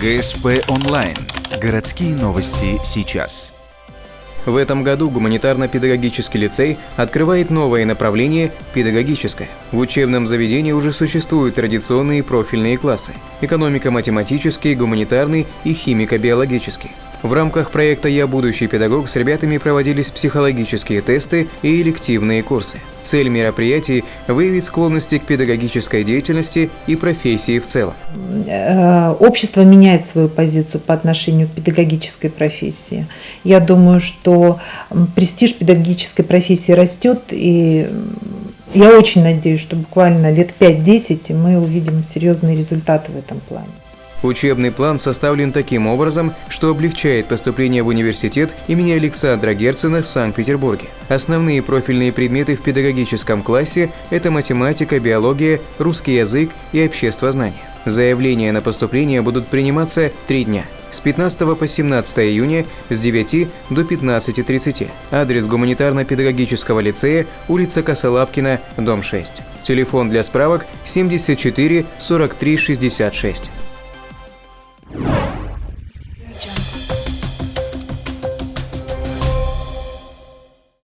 ГСП онлайн. Городские новости сейчас. В этом году гуманитарно-педагогический лицей открывает новое направление – педагогическое. В учебном заведении уже существуют традиционные профильные классы – экономико-математический, гуманитарный и химико-биологический. В рамках проекта «Я будущий педагог» с ребятами проводились психологические тесты и элективные курсы. Цель мероприятий – выявить склонности к педагогической деятельности и профессии в целом. Общество меняет свою позицию по отношению к педагогической профессии. Я думаю, что престиж педагогической профессии растет, и я очень надеюсь, что буквально лет 5-10 мы увидим серьезные результаты в этом плане. Учебный план составлен таким образом, что облегчает поступление в университет имени Александра Герцена в Санкт-Петербурге. Основные профильные предметы в педагогическом классе – это математика, биология, русский язык и обществознание. Заявления на поступление будут приниматься 3 дня – с 15 по 17 июня с 9 до 15:30. Адрес гуманитарно-педагогического лицея, улица Косолапкина, дом 6. Телефон для справок 74 43 66.